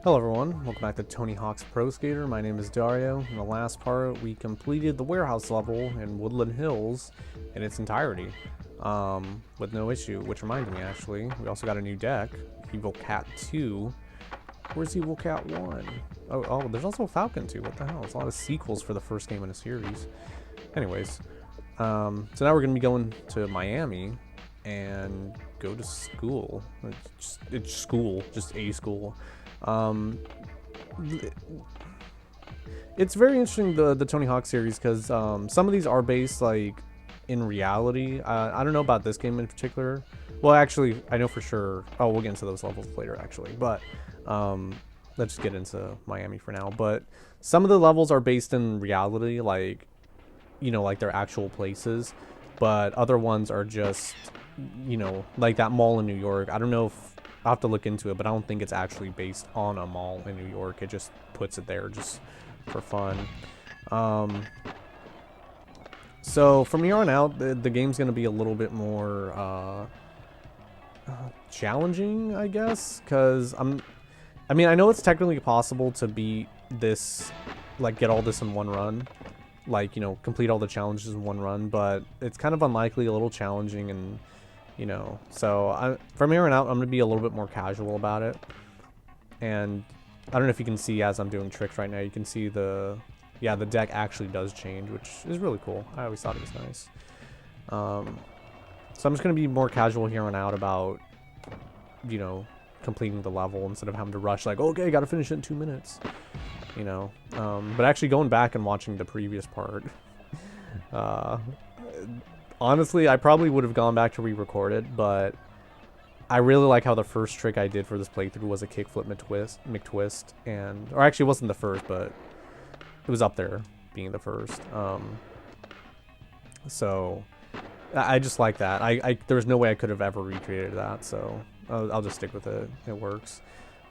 Hello everyone, welcome back to Tony Hawk's Pro Skater. My name is Dario. In the last part, we completed the warehouse level in Woodland Hills in its entirety, with no issue, which reminds me actually, we also got a new deck, Evil Cat 2. Where's Evil Cat 1? Oh, there's also Falcon 2, what the hell? It's a lot of sequels for the first game in a series. Anyways, so now we're going to be going to Miami and go to school. It's school, just a school. Um, it's very interesting, the Tony Hawk series, because some of these are based like in reality. I don't know about this game in particular. Well, actually, I know for sure. Oh, we'll get into those levels later, actually. But let's just get into Miami for now. But some of the levels are based in reality, like like their actual places. But other ones are just like that mall in New York. I don't know if I'll have to look into it, but I don't think it's actually based on a mall in New York. It just puts it there just for fun. So from here on out, the game's going to be a little bit more challenging, I guess, because I mean, I know it's technically possible to beat this, like get all this in one run, like, complete all the challenges in one run, but it's kind of unlikely, a little challenging, and so from here on out, I'm going to be a little bit more casual about it. And I don't know if you can see as I'm doing tricks right now, you can see the deck actually does change, which is really cool. I always thought it was nice. So I'm just going to be more casual here on out about, completing the level instead of having to rush, like, okay, got to finish it in 2 minutes, But actually going back and watching the previous part, honestly, I probably would have gone back to re-record it, but I really like how the first trick I did for this playthrough was a kickflip McTwist, or actually it wasn't the first, but it was up there being the first. So I just like that. There was no way I could have ever recreated that, so I'll just stick with it. It works.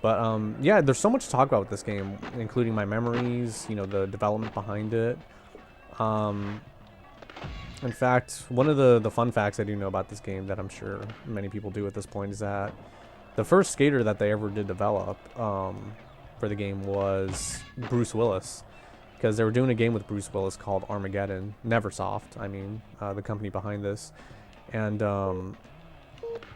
But yeah, there's so much to talk about with this game, including my memories, the development behind it. In fact, one of the fun facts I do know about this game that I'm sure many people do at this point is that the first skater that they ever did develop for the game was Bruce Willis, because they were doing a game with Bruce Willis called Armageddon. Neversoft, I mean, the company behind this. And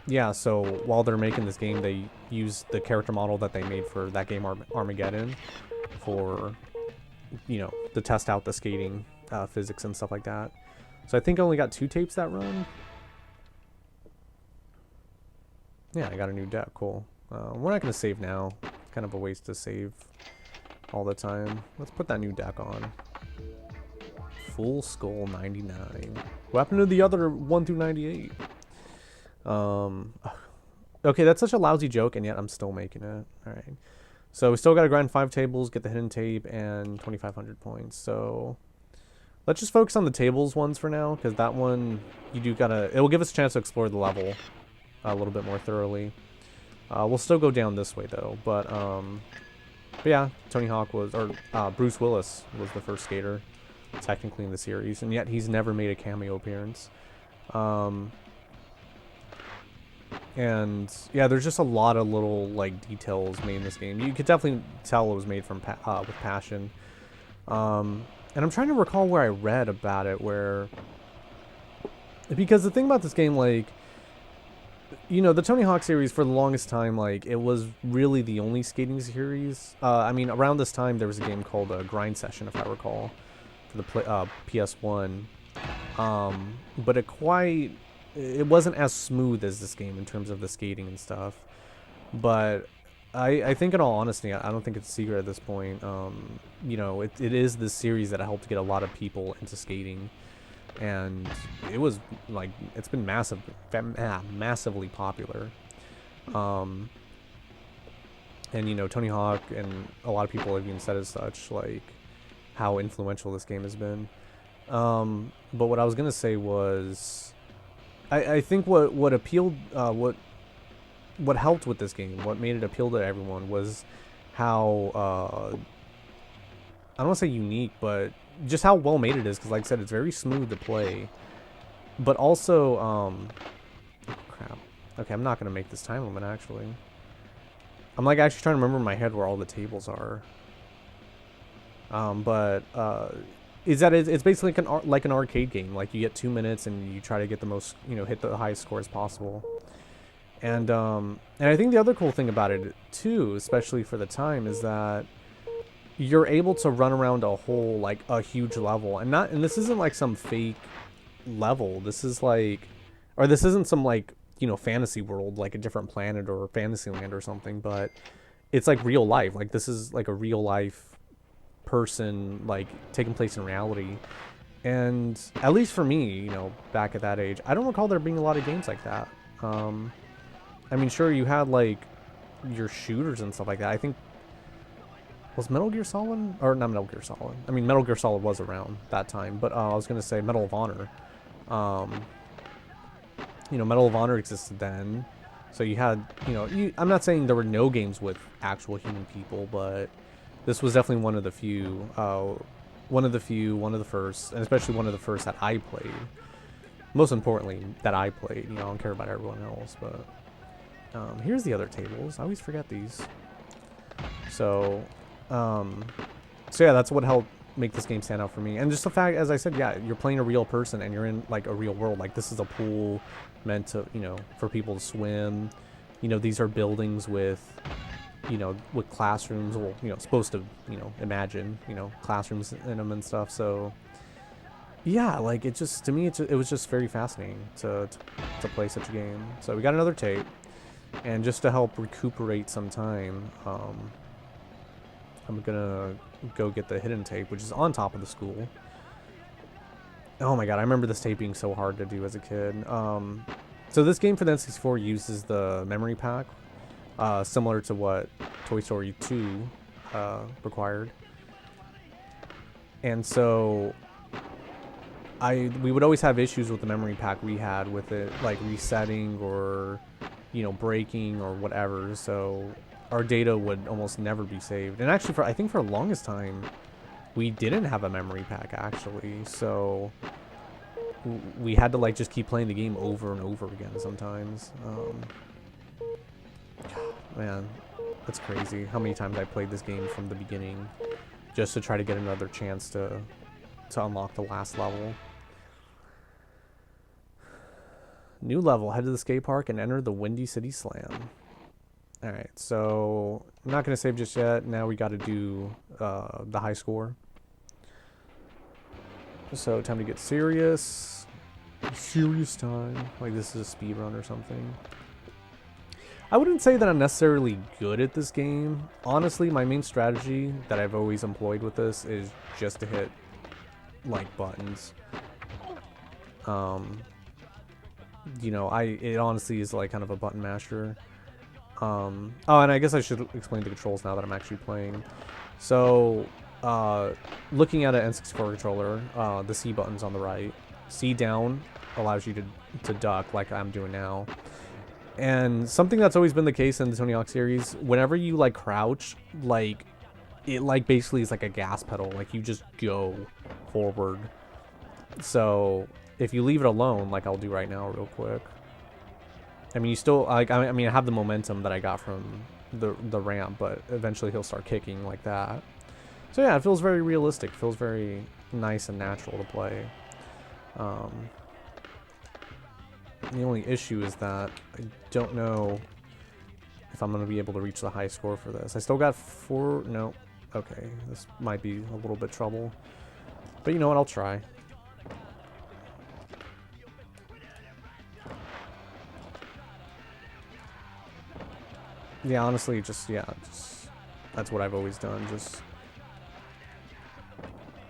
yeah, so while they're making this game, they used the character model that they made for that game, Armageddon, for, to test out the skating physics and stuff like that. So I think I only got 2 tapes that run. Yeah, I got a new deck. Cool. We're not going to save now. Kind of a waste to save all the time. Let's put that new deck on. Full Skull 99. What happened to the other 1 through 98? Okay, that's such a lousy joke, and yet I'm still making it. Alright. So we still got to grind 5 tables, get the hidden tape, and 2,500 points. So let's just focus on the tables ones for now, because that one, it will give us a chance to explore the level a little bit more thoroughly. We'll still go down this way, though, but yeah, Tony Hawk Bruce Willis was the first skater, technically, in the series, and yet he's never made a cameo appearance. And yeah, there's just a lot of little, like, details made in this game. You could definitely tell it was made from with passion. And I'm trying to recall where I read about it, because the thing about this game, like, the Tony Hawk series, for the longest time, like, it was really the only skating series. I mean, around this time, there was a game called Grind Session, if I recall, for the PS1. But it wasn't as smooth as this game in terms of the skating and stuff. But I think, in all honesty, I don't think it's a secret at this point. It is this series that helped get a lot of people into skating, and it was like, it's been massively popular. And Tony Hawk and a lot of people have even said as such, like, how influential this game has been. But what I was gonna say was, I think what appealed, what helped with this game, what made it appeal to everyone, was how, I don't want to say unique, but just how well made it is, because like I said, it's very smooth to play. But also, crap. Okay, I'm not going to make this time limit, actually. I'm like actually trying to remember in my head where all the tables are. But is that it's basically like an arcade game. Like you get 2 minutes and you try to get the most, hit the highest score as possible. And I think the other cool thing about it too, especially for the time, is that you're able to run around a huge level, and this isn't like some fake level. This is like, or this isn't some like fantasy world, like a different planet or Fantasyland or something, but it's like real life. Like this is like a real life person, like taking place in reality. And at least for me, back at that age, I don't recall there being a lot of games like that. I mean, sure, you had like your shooters and stuff like that. I think was Metal Gear Solid, or not Metal Gear Solid. I mean, Metal Gear Solid was around that time, but I was gonna say Medal of Honor. Medal of Honor existed then, so you had, I'm not saying there were no games with actual human people, but this was definitely one of the few, one of the first, and especially one of the first that I played. Most importantly, that I played. I don't care about everyone else, but here's the other tables. I always forget these. So yeah, that's what helped make this game stand out for me. And just the fact, as I said, yeah, you're playing a real person and you're in like a real world. Like this is a pool meant to, for people to swim. These are buildings with, with classrooms, or, supposed to, imagine, classrooms in them and stuff. So yeah, like it just, to me, it was just very fascinating to play such a game. So we got another tape, and just to help recuperate some time, I'm gonna go get the hidden tape, which is on top of the school. Oh my god, I remember this tape being so hard to do as a kid. So this game for the N64 uses the memory pack, similar to what Toy Story 2 required. And so we would always have issues with the memory pack we had with it, like resetting or, breaking or whatever. So our data would almost never be saved. And actually, I think for the longest time, we didn't have a memory pack actually. So we had to like just keep playing the game over and over again sometimes. Man, that's crazy how many times I played this game from the beginning just to try to get another chance to unlock the last level. New level, head to the skate park and enter the Windy City Slam. Alright, so I'm not going to save just yet. Now we got to do the high score. So time to get serious. Serious time. Like this is a speed run or something. I wouldn't say that I'm necessarily good at this game. Honestly, my main strategy that I've always employed with this is just to hit like buttons. It honestly is like kind of a button masher. Oh, and I guess I should explain the controls now that I'm actually playing. So, looking at an N64 controller, the C button's on the right. C down allows you to duck like I'm doing now. And something that's always been the case in the Tony Hawk series, whenever you like crouch, like it like basically is like a gas pedal, like you just go forward. So if you leave it alone, like I'll do right now real quick, I mean you still like I mean I have the momentum that I got from the ramp, but eventually he'll start kicking like that. So yeah, it feels very realistic, it feels very nice and natural to play. The only issue is that I don't know if I'm going to be able to reach the high score for this. I still got 4... No. Okay. This might be a little bit trouble. But you know what? I'll try. Yeah, honestly, just that's what I've always done. Just...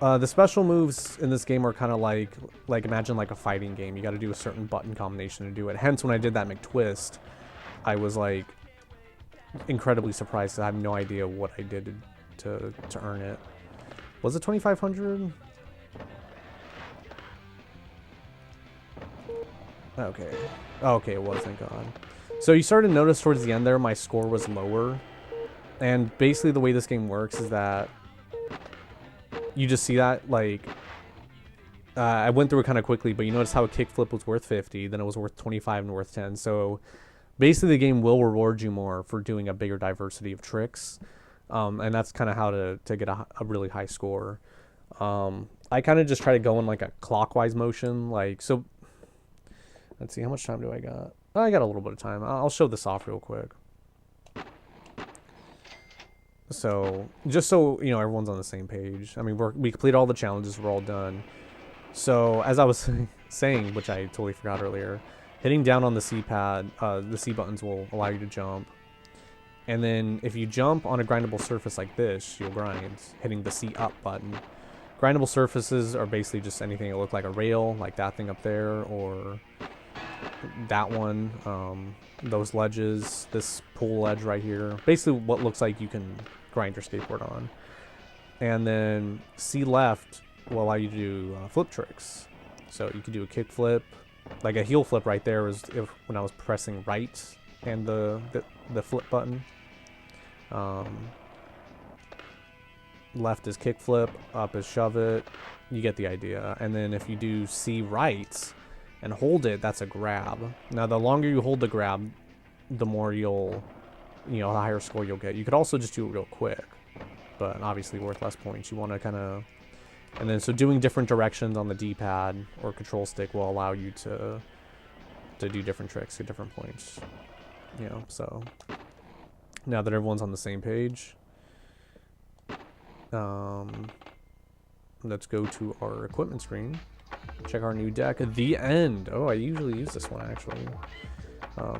the special moves in this game are kind of like imagine like a fighting game. You got to do a certain button combination to do it. Hence, when I did that McTwist, I was like incredibly surprised. I have no idea what I did to earn it. Was it 2,500? Okay. Okay, it was, thank God. So you started to notice towards the end there, my score was lower. And basically the way this game works is that you just see that, like, I went through it kind of quickly, but you notice how a kickflip was worth 50, then it was worth 25 and worth 10. So basically the game will reward you more for doing a bigger diversity of tricks, and that's kind of how to get a really high score. I kind of just try to go in like a clockwise motion, like so. Let's see, how much time do I got? Oh, I got a little bit of time. I'll show this off real quick. So just so you know, everyone's on the same page. I mean, we completed all the challenges. We're all done. So as I was saying, which I totally forgot earlier, hitting down on the C pad, the C buttons will allow you to jump. And then if you jump on a grindable surface like this, you'll grind, hitting the C up button. Grindable surfaces are basically just anything that look like a rail, like that thing up there, or that one, those ledges, this pool ledge right here. Basically what looks like you can grind your skateboard on. And then C left will allow you to do flip tricks. So you can do a kick flip, like a heel flip right there was when I was pressing right and the flip button. Left is kick flip, up is shove it. You get the idea. And then if you do C right and hold it, that's a grab. Now the longer you hold the grab, the more the higher score you'll get. You could also just do it real quick, but obviously worth less points. You want to kind of, and then so doing different directions on the D-pad or control stick will allow you to do different tricks at different points. So now that everyone's on the same page, let's go to our equipment screen. Check our new deck. The End. Oh, I usually use this one actually.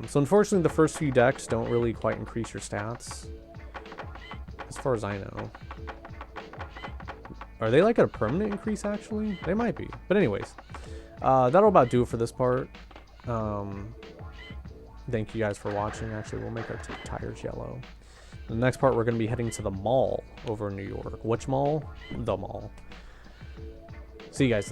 So unfortunately, the first few decks don't really quite increase your stats, as far as I know. Are they like a permanent increase actually? They might be. But anyways, that'll about do it for this part. Thank you guys for watching. Actually, we'll make our tires yellow. The next part, we're going to be heading to the mall over in New York. Which mall? The mall. See you guys.